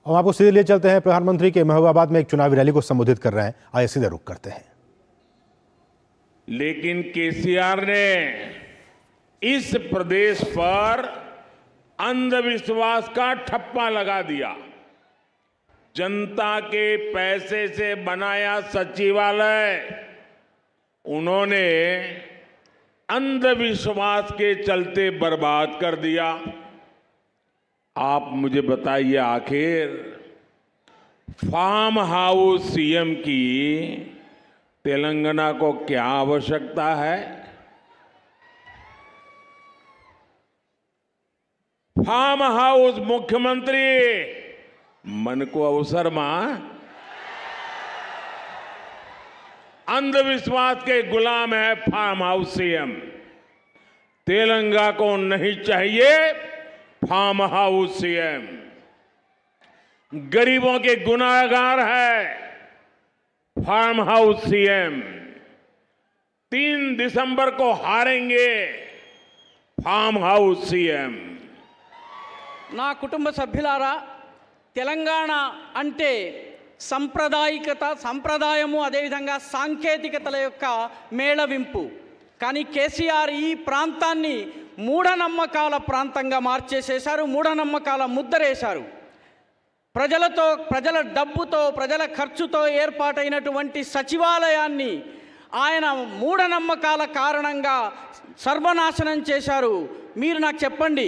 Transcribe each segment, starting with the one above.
हम आपको सीधे लिए चलते हैं। प्रधानमंत्री के महबूबाबाद में एक चुनावी रैली को संबोधित कर रहे हैं। आइए सीधे रुख करते हैं। लेकिन केसीआर ने इस प्रदेश पर अंधविश्वास का ठप्पा लगा दिया। जनता के पैसे से बनाया सचिवालय उन्होंने अंधविश्वास के चलते बर्बाद कर दिया। आप मुझे बताइए, आखिर फार्म हाउस सीएम की तेलंगाना को क्या आवश्यकता है? फार्म हाउस मुख्यमंत्री मन को अवसर मां अंधविश्वास के गुलाम है। फार्म हाउस सीएम तेलंगाना को नहीं चाहिए। फार्म हाउस सीएम गरीबों के गुनाहगार है। फार्म हाउस सीएम 3 दिसंबर को हारेंगे। फार्म हाउस सीएम నా కుటుంబ సభ్యులారా, తెలంగాణ అంటే సంప్రదాయము అదేవిధంగా సాంకేతికతల యొక్క మేళవింపు. కానీ కేసీఆర్ ఈ ప్రాంతాన్ని మూఢనమ్మకాల ప్రాంతంగా మార్చేసేశారు. మూఢనమ్మకాల ముద్రేశారు. ప్రజల డబ్బుతో ప్రజల ఖర్చుతో ఏర్పాటైనటువంటి సచివాలయాన్ని ఆయన మూఢనమ్మకాల కారణంగా సర్వనాశనం చేశారు. మీరు నాకు చెప్పండి,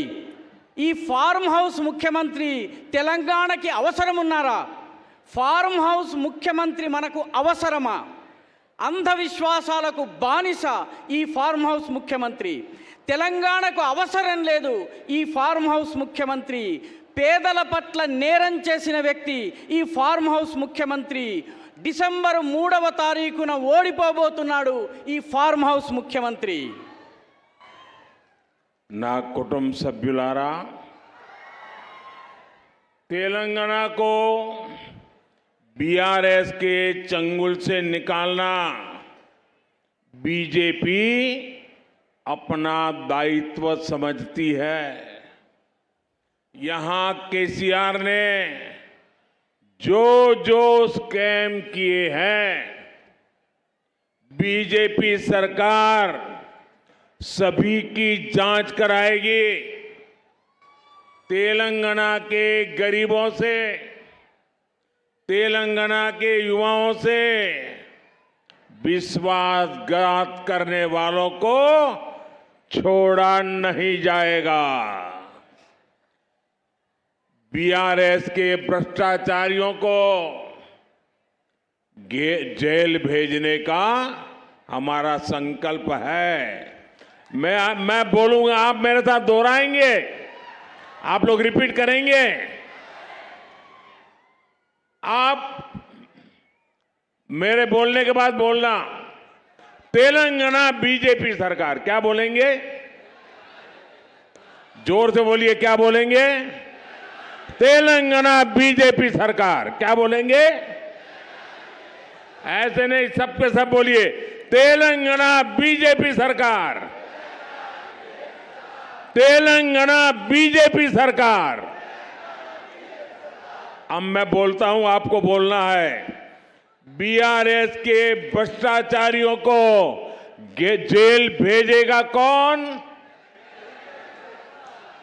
ఈ ఫార్మ్ హౌస్ ముఖ్యమంత్రి తెలంగాణకి అవసరం ఉన్నారా? ఫార్మ్ హౌస్ ముఖ్యమంత్రి మనకు అవసరమా? అంధవిశ్వాసాలకు బానిస ఈ ఫార్మ్ హౌస్ ముఖ్యమంత్రి. తెలంగాణకు అవసరం లేదు ఈ ఫార్మ్ హౌస్ ముఖ్యమంత్రి. పేదల పట్ల నేరం చేసిన వ్యక్తి ఈ ఫార్మ్ హౌస్ ముఖ్యమంత్రి. డిసెంబర్ 3వ తారీఖున ఓడిపోబోతున్నాడు ఈ ఫార్మ్ హౌస్ ముఖ్యమంత్రి. ना कुटुंब सभ्युलारा, तेलंगाना को बीआरएस के चंगुल से निकालना बीजेपी अपना दायित्व समझती है। यहां केसीआर ने जो स्कैम किए हैं, बीजेपी सरकार सभी की जांच कराएगी। तेलंगाना के गरीबों से, तेलंगाना के युवाओं से विश्वासघात करने वालों को छोड़ा नहीं जाएगा। बीआरएस के भ्रष्टाचारियों को जेल भेजने का हमारा संकल्प है। मैं बोलूंगा, आप मेरे साथ दोहराएंगे, आप लोग रिपीट करेंगे। आप मेरे बोलने के बाद बोलना, तेलंगाना बीजेपी सरकार। क्या बोलेंगे? जोर से बोलिए, क्या बोलेंगे? तेलंगाना बीजेपी सरकार। क्या बोलेंगे? ऐसे नहीं, सब पे सब बोलिए, तेलंगाना बीजेपी सरकार, तेलंगाना बीजेपी सरकार। अब मैं बोलता हूं, आपको बोलना है। बीआरएस के भ्रष्टाचारियों को जेल भेजेगा कौन?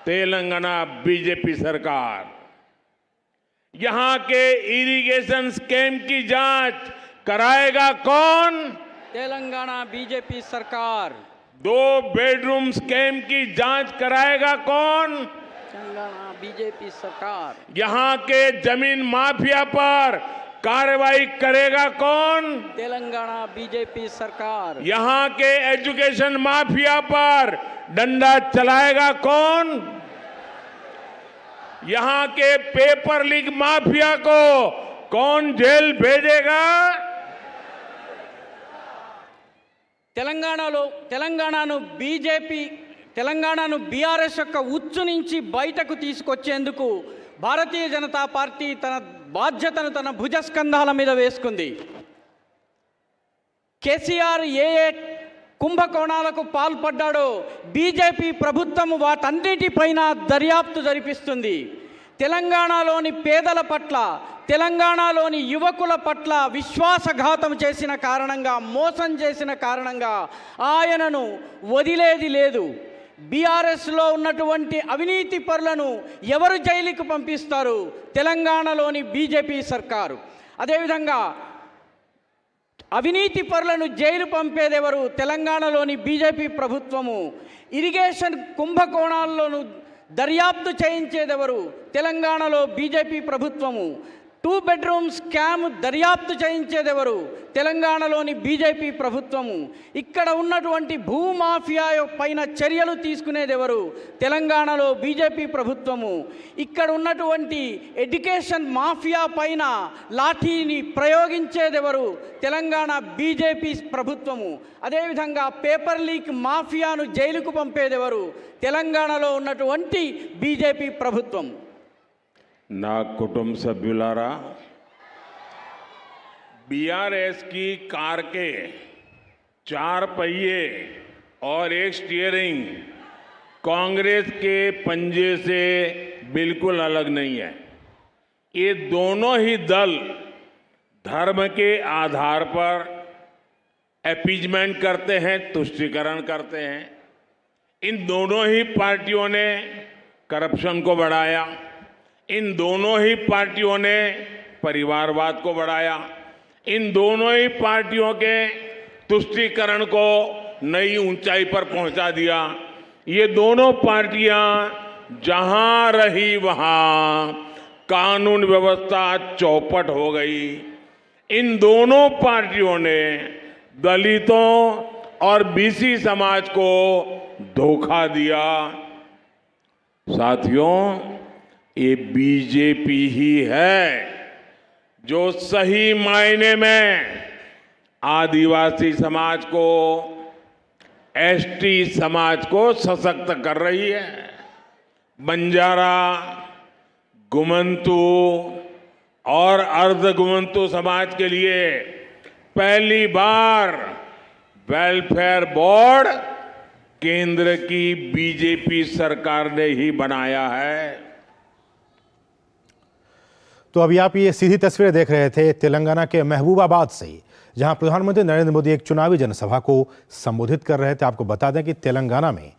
तेलंगाना बीजेपी सरकार। यहां के इरिगेशन स्कैम की जांच कराएगा कौन? तेलंगाना बीजेपी सरकार। 2 बेडरूम स्कैम की जांच कराएगा कौन? तेलंगाना बीजेपी सरकार। यहां के जमीन माफिया पर कार्रवाई करेगा कौन? तेलंगाना बीजेपी सरकार। यहां के एजुकेशन माफिया पर डंडा चलाएगा कौन? यहां के पेपर लीक माफिया को कौन जेल भेजेगा? తెలంగాణను బీఆర్ఎస్ యొక్క ఉచ్చు నుంచి బయటకు తీసుకొచ్చేందుకు భారతీయ జనతా పార్టీ తన బాధ్యతను తన భుజస్కంధాల మీద వేసుకుంది. కేసీఆర్ ఏ కుంభకోణాలకు పాల్పడ్డాడో బీజేపీ ప్రభుత్వం వాటన్నిటిపైన దర్యాప్తు జరిపిస్తుంది. తెలంగాణలోని పేదల పట్ల, తెలంగాణలోని యువకుల పట్ల విశ్వాసఘాతం చేసిన కారణంగా, మోసం చేసిన కారణంగా ఆయనను వదిలేది లేదు. బీఆర్ఎస్లో ఉన్నటువంటి అవినీతి పరులను ఎవరు జైలుకు పంపిస్తారు? తెలంగాణలోని బీజేపీ సర్కారు. అదేవిధంగా అవినీతి పరులను జైలు పంపేదెవరు? తెలంగాణలోని బీజేపీ ప్రభుత్వము. ఇరిగేషన్ కుంభకోణాల్లోనూ దర్యాప్తు చేయించేదెవరు? తెలంగాణలో బీజేపీ ప్రభుత్వము. 2 బెడ్రూమ్ స్కామ్ దర్యాప్తు చేయించేదెవరు? తెలంగాణలోని బీజేపీ ప్రభుత్వము. ఇక్కడ ఉన్నటువంటి భూమాఫియా పైన చర్యలు తీసుకునేదెవరు? తెలంగాణలో బీజేపీ ప్రభుత్వము. ఇక్కడ ఉన్నటువంటి ఎడ్యుకేషన్ మాఫియా పైన లాఠీని ప్రయోగించేదెవరు? తెలంగాణ బీజేపీ ప్రభుత్వము. అదేవిధంగా పేపర్ లీక్ మాఫియాను జైలుకు పంపేదెవరు? తెలంగాణలో ఉన్నటువంటి బీజేపీ ప్రభుత్వం. ना कुटुंब सभ्युलारा, बीआरएस की कार के 4 पहिए और एक स्टीयरिंग कांग्रेस के पंजे से बिल्कुल अलग नहीं है। ये दोनों ही दल धर्म के आधार पर अपीजमेंट करते हैं, तुष्टीकरण करते हैं। इन दोनों ही पार्टियों ने करप्शन को बढ़ाया, इन दोनों ही पार्टियों ने परिवारवाद को बढ़ाया, इन दोनों ही पार्टियों के तुष्टीकरण को नई ऊंचाई पर पहुंचा दिया। ये दोनों पार्टियां जहां रही वहां कानून व्यवस्था चौपट हो गई। इन दोनों पार्टियों ने दलितों और बीसी समाज को धोखा दिया। साथियों, ये बीजेपी ही है जो सही मायने में आदिवासी समाज को, एसटी समाज को सशक्त कर रही है। बंजारा, गुमंतु और अर्ध गुमंतु समाज के लिए पहली बार वेलफेयर बोर्ड केंद्र की बीजेपी सरकार ने ही बनाया है। तो अभी आप ये सीधी तस्वीरें देख रहे थे तेलंगाना के महबूबाबाद से, जहां प्रधानमंत्री नरेंद्र मोदी एक चुनावी जनसभा को संबोधित कर रहे थे। आपको बता दें कि तेलंगाना में